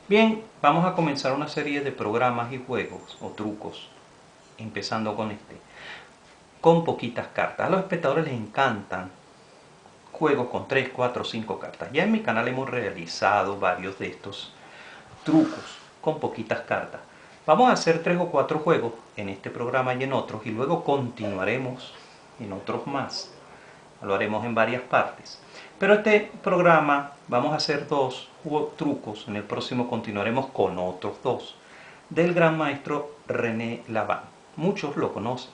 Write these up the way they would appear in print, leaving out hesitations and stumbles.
Bien, vamos a comenzar una serie de programas y juegos o trucos, empezando con este, con poquitas cartas. A los espectadores les encantan juegos con 3, 4, 5 cartas. Ya en mi canal hemos realizado varios de estos trucos con poquitas cartas. Vamos a hacer 3 o 4 juegos en este programa y en otros, y luego continuaremos en otros más. Lo haremos en varias partes. Pero este programa vamos a hacer 2 trucos. En el próximo continuaremos con otros 2 del gran maestro René Lavand. Muchos lo conocen.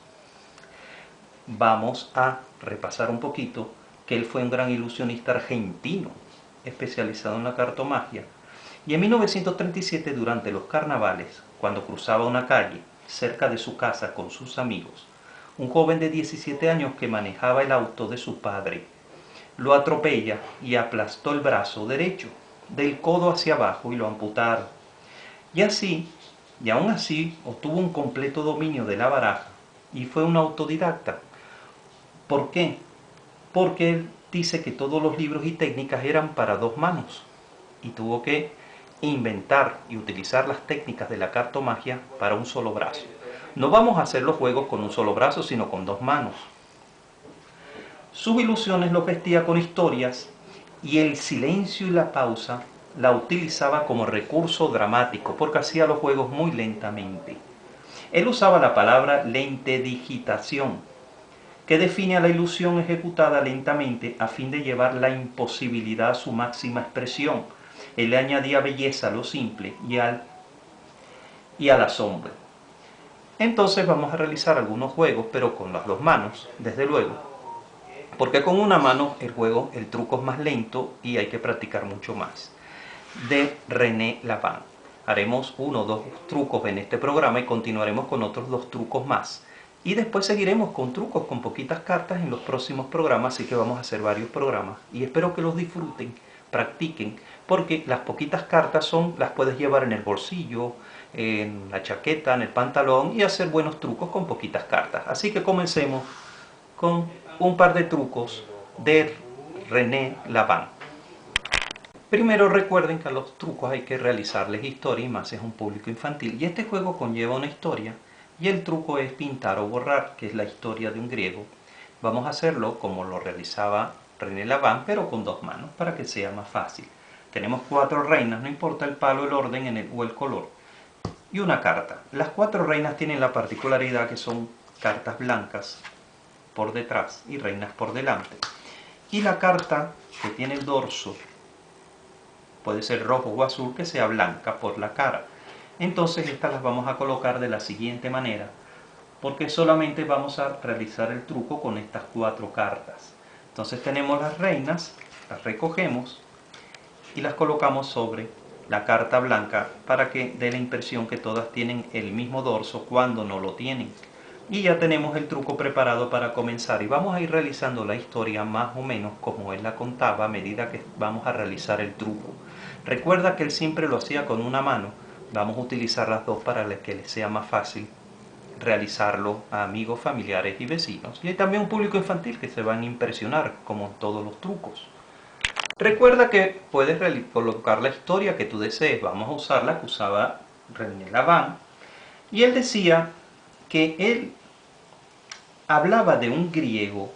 Vamos a repasar un poquito que él fue un gran ilusionista argentino especializado en la cartomagia. Y en 1937, durante los carnavales, cuando cruzaba una calle cerca de su casa con sus amigos, un joven de 17 años que manejaba el auto de su padre lo atropella y aplastó el brazo derecho del codo hacia abajo y lo amputaron. Y aún así obtuvo un completo dominio de la baraja y fue un autodidacta. ¿Por qué? Porque él dice que todos los libros y técnicas eran para 2 manos y tuvo que inventar y utilizar las técnicas de la cartomagia para un solo brazo. No vamos a hacer los juegos con un solo brazo, sino con 2 manos. Sus ilusiones lo vestía con historias y el silencio y la pausa la utilizaba como recurso dramático porque hacía los juegos muy lentamente. Él usaba la palabra lentedigitación, que define a la ilusión ejecutada lentamente a fin de llevar la imposibilidad a su máxima expresión. Él le añadía belleza a lo simple y al asombro. Entonces vamos a realizar algunos juegos, pero con las 2 manos, desde luego, porque con una mano el truco es más lento y hay que practicar mucho más. De René Lavand. Haremos 1 o 2 trucos en este programa y continuaremos con otros 2 trucos más. Y después seguiremos con trucos con poquitas cartas en los próximos programas, así que vamos a hacer varios programas. Y espero que los disfruten, practiquen, porque las poquitas cartas las puedes llevar en el bolsillo, en la chaqueta, en el pantalón y hacer buenos trucos con poquitas cartas. Así que comencemos con un par de trucos de René Lavand. Primero recuerden que a los trucos hay que realizarles historia y más es un público infantil. Y este juego conlleva una historia y el truco es pintar o borrar, que es la historia de un griego. Vamos a hacerlo como lo realizaba René Lavand, pero con 2 manos para que sea más fácil. Tenemos 4 reinas, no importa el palo, el orden o el color. Y una carta. Las 4 reinas tienen la particularidad que son cartas blancas por detrás y reinas por delante. Y la carta que tiene el dorso puede ser rojo o azul, que sea blanca por la cara. Entonces estas las vamos a colocar de la siguiente manera, porque solamente vamos a realizar el truco con estas 4 cartas. Entonces tenemos las reinas, las recogemos y las colocamos sobre la carta blanca para que dé la impresión que todas tienen el mismo dorso cuando no lo tienen. Y ya tenemos el truco preparado para comenzar y vamos a ir realizando la historia más o menos como él la contaba a medida que vamos a realizar el truco. Recuerda que él siempre lo hacía con una mano, vamos a utilizar las 2 para que les sea más fácil realizarlo a amigos, familiares y vecinos. Y hay también un público infantil que se van a impresionar como en todos los trucos. Recuerda que puedes colocar la historia que tú desees, vamos a usar la que usaba René Lavand. Y él decía que él hablaba de un griego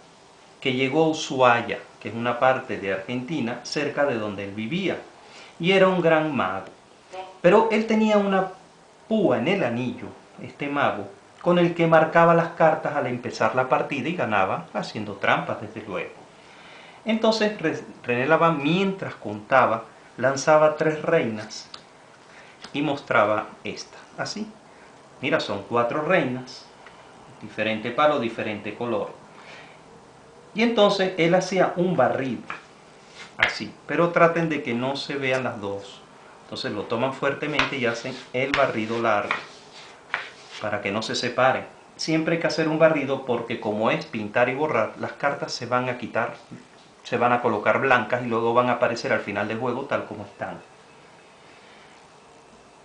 que llegó a Ushuaia, que es una parte de Argentina, cerca de donde él vivía, y era un gran mago. Pero él tenía una púa en el anillo, este mago, con el que marcaba las cartas al empezar la partida y ganaba haciendo trampas, desde luego. Entonces René Lavand, mientras contaba, lanzaba 3 reinas y mostraba esta, así. Mira, son 4 reinas, diferente palo, diferente color. Y entonces él hacía un barrido, así, pero traten de que no se vean las 2. Entonces lo toman fuertemente y hacen el barrido largo, para que no se separen. Siempre hay que hacer un barrido porque como es pintar y borrar, las cartas se van a quitar, se van a colocar blancas y luego van a aparecer al final del juego tal como están.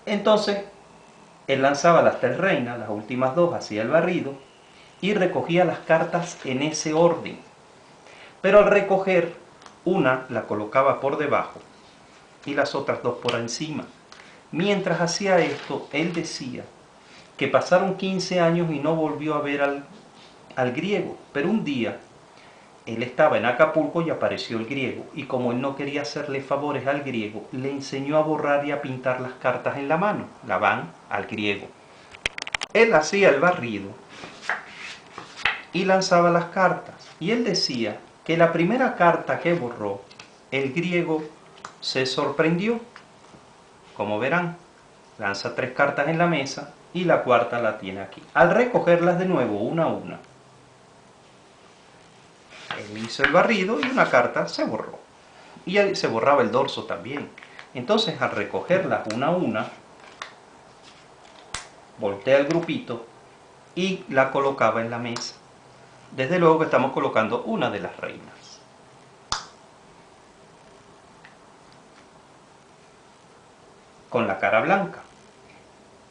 Entonces, él lanzaba las 3 reinas, las últimas 2 hacía el barrido y recogía las cartas en ese orden. Pero al recoger, una la colocaba por debajo y las otras 2 por encima. Mientras hacía esto, él decía que pasaron 15 años y no volvió a ver al griego, pero un día él estaba en Acapulco y apareció el griego, y como él no quería hacerle favores al griego, le enseñó a borrar y a pintar las cartas en la mano, Labán, al griego. Él hacía el barrido y lanzaba las cartas, y él decía que la primera carta que borró, el griego se sorprendió. Como verán, lanza 3 cartas en la mesa y la cuarta la tiene aquí. Al recogerlas de nuevo una a una, él hizo el barrido y una carta se borró. Y ahí se borraba el dorso también. Entonces, al recogerlas una a una, voltea el grupito y la colocaba en la mesa. Desde luego que estamos colocando una de las reinas. Con la cara blanca.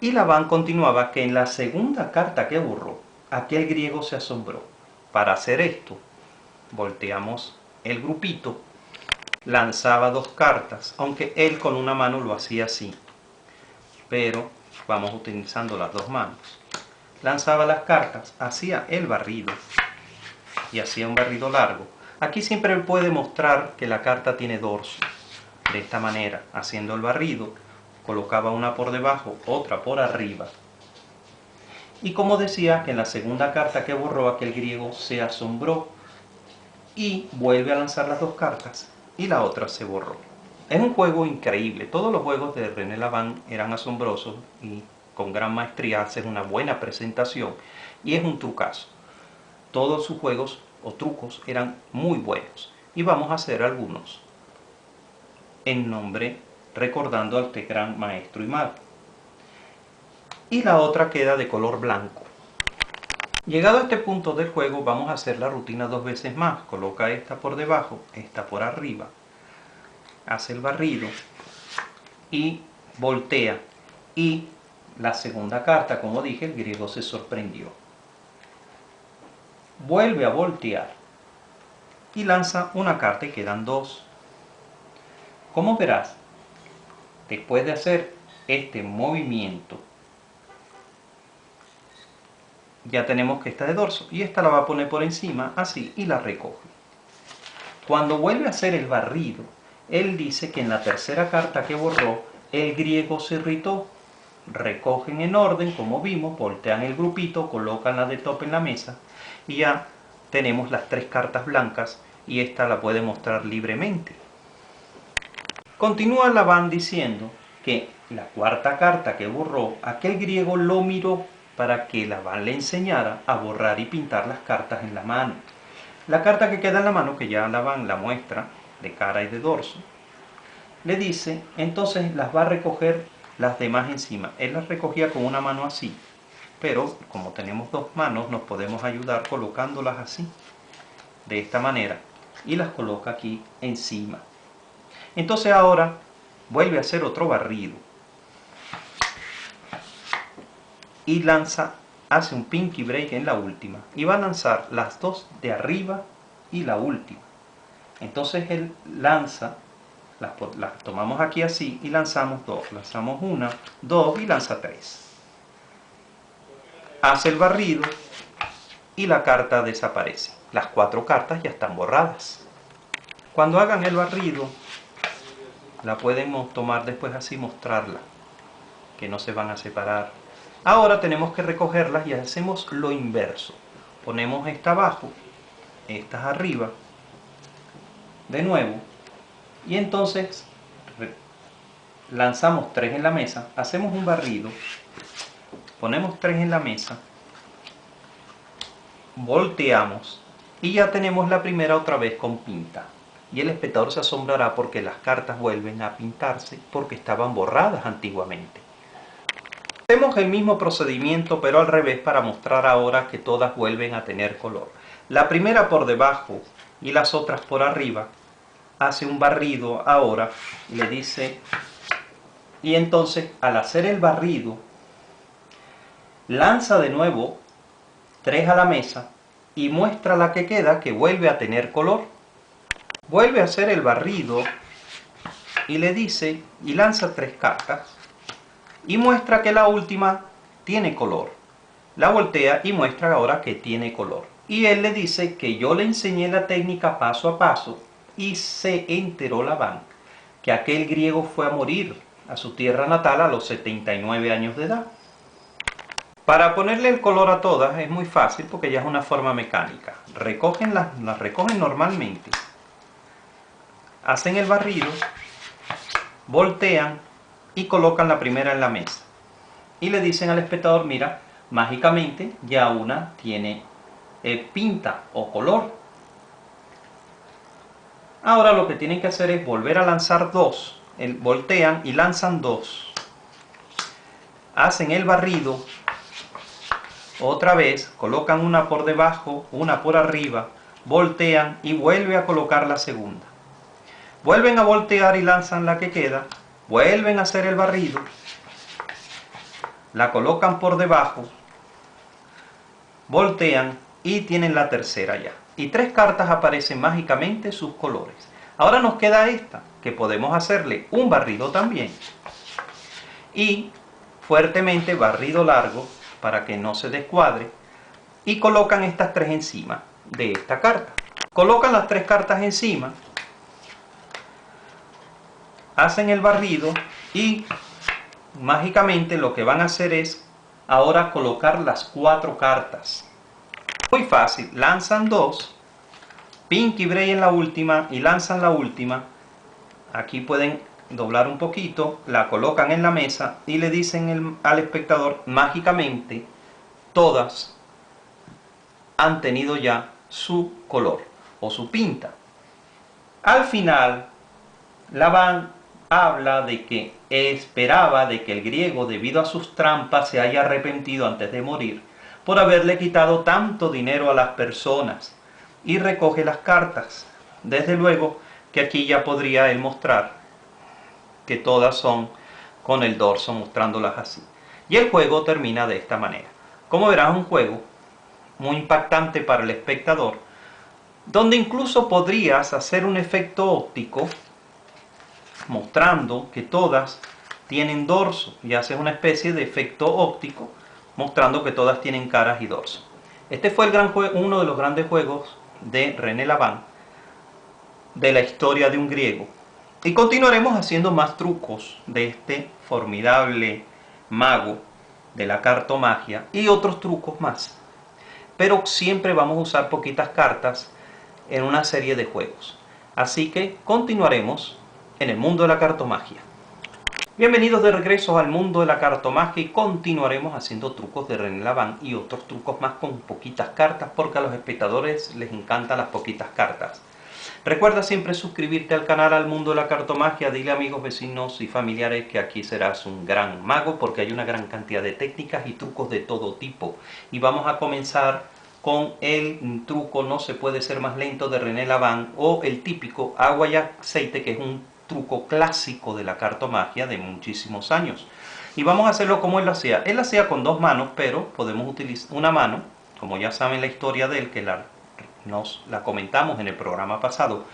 Y Labán continuaba que en la segunda carta que borró, aquel griego se asombró. Para hacer esto, volteamos el grupito, lanzaba 2 cartas, aunque él con una mano lo hacía así, pero vamos utilizando las 2 manos. Lanzaba las cartas, hacía el barrido y hacía un barrido largo. Aquí siempre él puede mostrar que la carta tiene dorso. De esta manera, haciendo el barrido, colocaba una por debajo, otra por arriba. Y como decía, que en la segunda carta que borró, aquel griego se asombró y vuelve a lanzar las 2 cartas y la otra se borró. Es un juego increíble. Todos los juegos de René Laván eran asombrosos y con gran maestría hacen una buena presentación, y es un trucazo. Todos sus juegos o trucos eran muy buenos, y vamos a hacer algunos en nombre, recordando a este gran maestro y mago. Y la otra queda de color blanco. Llegado a este punto del juego, vamos a hacer la rutina 2 veces más. Coloca esta por debajo, esta por arriba, hace el barrido y voltea. Y la segunda carta, como dije, el griego se sorprendió. Vuelve a voltear y lanza una carta y quedan 2. Como verás, después de hacer este movimiento, ya tenemos que esta de dorso, y esta la va a poner por encima, así, y la recoge. Cuando vuelve a hacer el barrido, él dice que en la tercera carta que borró, el griego se irritó. Recogen en orden, como vimos, voltean el grupito, colocan la de top en la mesa, y ya tenemos las 3 cartas blancas, y esta la puede mostrar libremente. Continúa Labán diciendo que la cuarta carta que borró, aquel griego lo miró para que Labán le enseñara a borrar y pintar las cartas en la mano. La carta que queda en la mano, que ya Labán la muestra de cara y de dorso, le dice, entonces las va a recoger las demás encima. Él las recogía con una mano así, pero como tenemos 2 manos, nos podemos ayudar colocándolas así, de esta manera, y las coloca aquí encima. Entonces ahora vuelve a hacer otro barrido y hace un pinky break en la última, y va a lanzar las 2 de arriba y la última. Entonces él lanza, las tomamos aquí así y lanzamos 2, lanzamos 1, 2 y lanza 3. Hace el barrido y la carta desaparece. Las 4 cartas ya están borradas. Cuando hagan el barrido, la pueden tomar después así, mostrarla, que no se van a separar. Ahora tenemos que recogerlas y hacemos lo inverso. Ponemos esta abajo, estas arriba, de nuevo, y entonces lanzamos 3 en la mesa, hacemos un barrido, ponemos 3 en la mesa, volteamos y ya tenemos la primera otra vez con pinta. Y el espectador se asombrará porque las cartas vuelven a pintarse porque estaban borradas antiguamente. Hacemos el mismo procedimiento pero al revés para mostrar ahora que todas vuelven a tener color. La primera por debajo y las otras por arriba hace un barrido ahora, le dice, y entonces al hacer el barrido lanza de nuevo 3 a la mesa y muestra la que queda, que vuelve a tener color. Vuelve a hacer el barrido y le dice, y lanza 3 cartas, y muestra que la última tiene color. La voltea y muestra ahora que tiene color. Y él le dice que yo le enseñé la técnica paso a paso y se enteró Labán que aquel griego fue a morir a su tierra natal a los 79 años de edad. Para ponerle el color a todas es muy fácil porque ya es una forma mecánica. Las recogen normalmente, hacen el barrido, voltean y colocan la primera en la mesa. Y le dicen al espectador, mira, mágicamente ya una tiene pinta o color. Ahora lo que tienen que hacer es volver a lanzar dos. Voltean y lanzan dos. Hacen el barrido. Otra vez, colocan una por debajo, una por arriba, voltean y vuelve a colocar la segunda. Vuelven a voltear y lanzan la que queda, vuelven a hacer el barrido, la colocan por debajo, voltean y tienen la tercera ya. Y tres cartas aparecen mágicamente sus colores. Ahora nos queda esta, que podemos hacerle un barrido también. Y fuertemente barrido largo, para que no se descuadre, y colocan estas tres encima de esta carta. Colocan las tres cartas encima, hacen el barrido y mágicamente lo que van a hacer es ahora colocar las cuatro cartas. Muy fácil, lanzan dos, Pinky Brain en la última y lanzan la última. Aquí pueden doblar un poquito, la colocan en la mesa y le dicen al espectador, mágicamente todas han tenido ya su color o su pinta. Al final, Labán habla de que esperaba de que el griego, debido a sus trampas, se haya arrepentido antes de morir por haberle quitado tanto dinero a las personas, y recoge las cartas. Desde luego que aquí ya podría él mostrar que todas son con el dorso, mostrándolas así. Y el juego termina de esta manera. Como verás, un juego muy impactante para el espectador, donde incluso podrías hacer un efecto óptico mostrando que todas tienen dorso, y haces una especie de efecto óptico mostrando que todas tienen caras y dorso. Este fue uno de los grandes juegos de René Labán, de la historia de un griego. Y continuaremos haciendo más trucos de este formidable mago de la cartomagia y otros trucos más. Pero siempre vamos a usar poquitas cartas en una serie de juegos. Así que continuaremos en el mundo de la cartomagia. Bienvenidos de regreso al mundo de la cartomagia y continuaremos haciendo trucos de René Labán y otros trucos más con poquitas cartas, porque a los espectadores les encantan las poquitas cartas. Recuerda siempre suscribirte al canal Al Mundo de la Cartomagia, dile a amigos, vecinos y familiares que aquí serás un gran mago, porque hay una gran cantidad de técnicas y trucos de todo tipo. Y vamos a comenzar con el truco No se puede ser más lento de René Labán, o el típico agua y aceite, que es un truco clásico de la cartomagia de muchísimos años. Y vamos a hacerlo como él lo hacía. Él lo hacía con dos manos, pero podemos utilizar una mano, como ya saben la historia de él, que nos la comentamos en el programa pasado,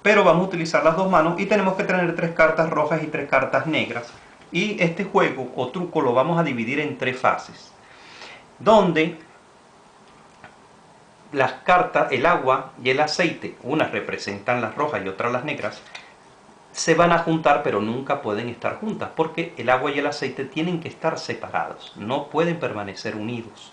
pero vamos a utilizar las dos manos y tenemos que tener tres cartas rojas y tres cartas negras. Y este juego o truco lo vamos a dividir en tres fases, donde las cartas, el agua y el aceite, unas representan las rojas y otras las negras, se van a juntar, pero nunca pueden estar juntas, porque el agua y el aceite tienen que estar separados, no pueden permanecer unidos.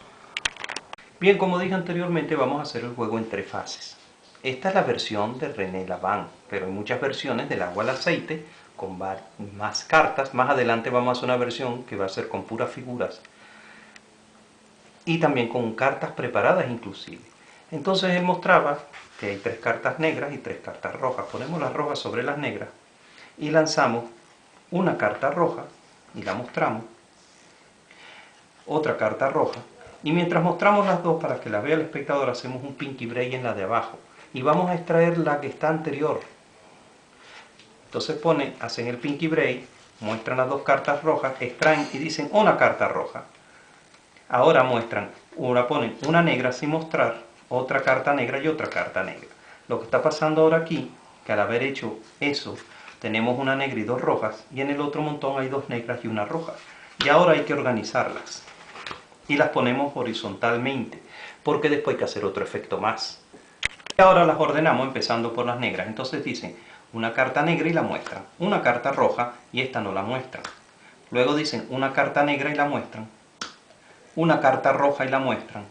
Bien, como dije anteriormente, vamos a hacer el juego en tres fases. Esta es la versión de René Labán, pero hay muchas versiones del agua al aceite con más cartas. Más adelante vamos a hacer una versión que va a ser con puras figuras y también con cartas preparadas inclusive. Entonces él mostraba que hay tres cartas negras y tres cartas rojas. Ponemos las rojas sobre las negras y lanzamos una carta roja y la mostramos, otra carta roja, y mientras mostramos las dos para que las vea el espectador, hacemos un Pinky Brain en la de abajo y vamos a extraer la que está anterior. Entonces hacen el Pinky Brain, muestran las dos cartas rojas, extraen y dicen una carta roja. Ahora ponen una negra sin mostrar, otra carta negra y otra carta negra. Lo que está pasando ahora aquí, que al haber hecho eso, tenemos una negra y dos rojas, y en el otro montón hay dos negras y una roja. Y ahora hay que organizarlas. Y las ponemos horizontalmente, porque después hay que hacer otro efecto más. Y ahora las ordenamos empezando por las negras. Entonces dicen una carta negra y la muestran. Una carta roja y esta no la muestran. Luego dicen una carta negra y la muestran. Una carta roja y la muestran.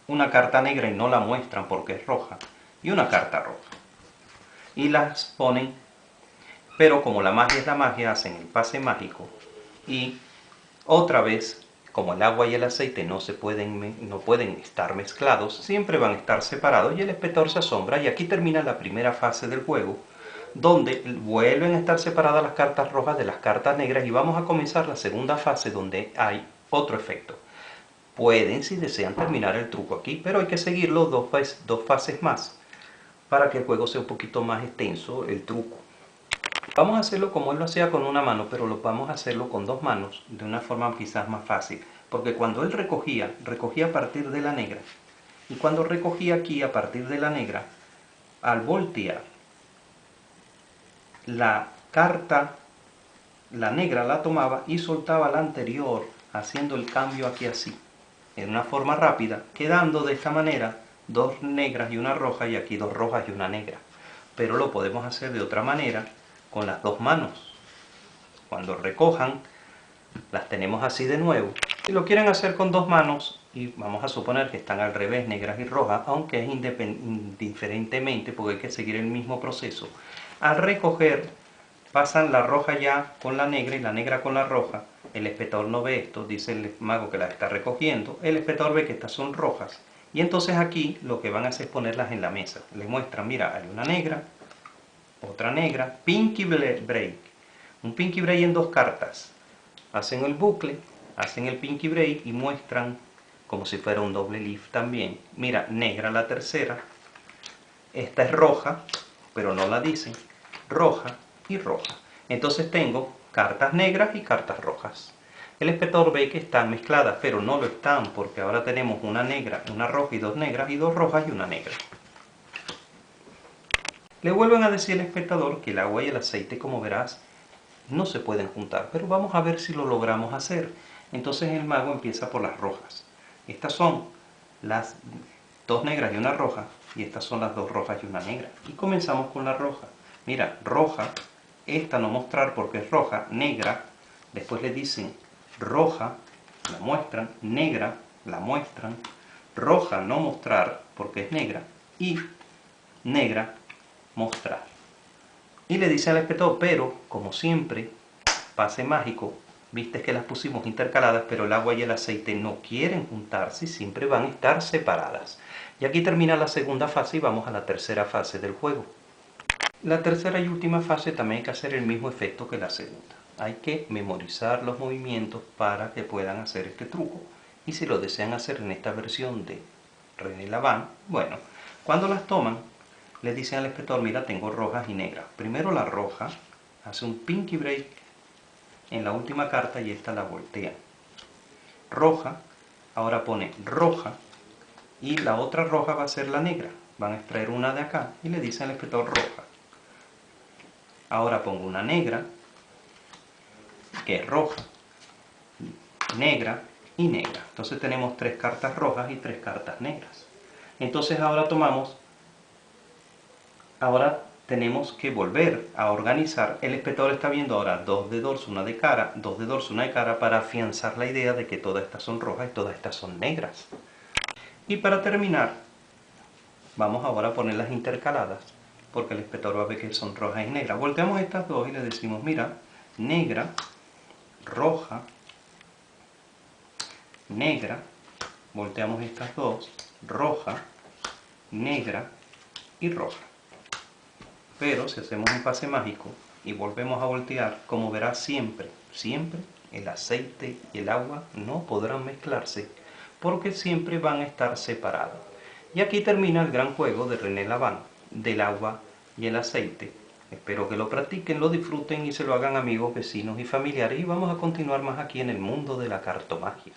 Una carta negra y no la muestran porque es roja. Y una carta roja. Y las ponen, pero como la magia es la magia, hacen el pase mágico. Y otra vez, como el agua y el aceite no pueden estar mezclados, siempre van a estar separados y el espectador se asombra. Y aquí termina la primera fase del juego, donde vuelven a estar separadas las cartas rojas de las cartas negras y vamos a comenzar la segunda fase donde hay otro efecto. Pueden, si desean, terminar el truco aquí, pero hay que seguirlo dos fases más para que el juego sea un poquito más extenso, el truco. Vamos a hacerlo como él lo hacía con una mano, pero vamos a hacerlo con dos manos, de una forma quizás más fácil. Porque cuando él recogía a partir de la negra. Y cuando recogía aquí a partir de la negra, al voltear la carta, la negra la tomaba y soltaba la anterior, haciendo el cambio aquí así, en una forma rápida, quedando de esta manera dos negras y una roja, y aquí dos rojas y una negra. Pero lo podemos hacer de otra manera, con las dos manos. Cuando recojan, las tenemos así de nuevo. Si lo quieren hacer con dos manos, y vamos a suponer que están al revés, negras y rojas, aunque es indiferentemente, porque hay que seguir el mismo proceso. Al recoger, pasan la roja ya con la negra y la negra con la roja. El espectador no ve esto, dice el mago que las está recogiendo. El espectador ve que estas son rojas. Y entonces aquí lo que van a hacer es ponerlas en la mesa. Les muestran, mira, hay una negra, otra negra, pinky break. Un pinky break en dos cartas. Hacen el bucle, hacen el pinky break y muestran como si fuera un doble leaf también. Mira, negra la tercera. Esta es roja, pero no la dicen. Roja y roja. Entonces tengo cartas negras y cartas rojas. El espectador ve que están mezcladas, pero no lo están, porque ahora tenemos una negra, una roja y dos negras, y dos rojas y una negra. Le vuelven a decir al espectador que el agua y el aceite, como verás, no se pueden juntar, pero vamos a ver si lo logramos hacer. Entonces el mago empieza por las rojas. Estas son las dos negras y una roja, y estas son las dos rojas y una negra. Y comenzamos con la roja. Mira, roja, esta no mostrar porque es roja, negra, después le dicen roja, la muestran, negra, la muestran, roja no mostrar porque es negra, y negra mostrar. Y le dice al espectador, pero como siempre, pase mágico, viste que las pusimos intercaladas, pero el agua y el aceite no quieren juntarse y siempre van a estar separadas. Y aquí termina la segunda fase y vamos a la tercera fase del juego. La tercera y última fase también hay que hacer el mismo efecto que la segunda. Hay que memorizar los movimientos para que puedan hacer este truco. Y si lo desean hacer en esta versión de René Laván, bueno, cuando las toman, le dicen al espectador, mira, tengo rojas y negras. Primero la roja hace un pinky break en la última carta y esta la voltea. Roja, ahora pone roja y la otra roja va a ser la negra. Van a extraer una de acá y le dicen al espectador roja. Ahora pongo una negra, que es roja, negra y negra. Entonces tenemos tres cartas rojas y tres cartas negras. Entonces ahora tenemos que volver a organizar. El espectador está viendo ahora dos de dorso, una de cara, dos de dorso, una de cara, para afianzar la idea de que todas estas son rojas y todas estas son negras. Y para terminar, vamos ahora a ponerlas intercaladas, porque el espectador va a ver que son rojas y negras. Volteamos estas dos y le decimos, mira, negra, roja, negra, volteamos estas dos, roja, negra y roja. Pero si hacemos un pase mágico y volvemos a voltear, como verás siempre el aceite y el agua no podrán mezclarse porque siempre van a estar separados. Y aquí termina el gran juego de René Laván, del agua y el aceite. Espero que lo practiquen, lo disfruten y se lo hagan amigos, vecinos y familiares. Y vamos a continuar más aquí en el mundo de la cartomagia.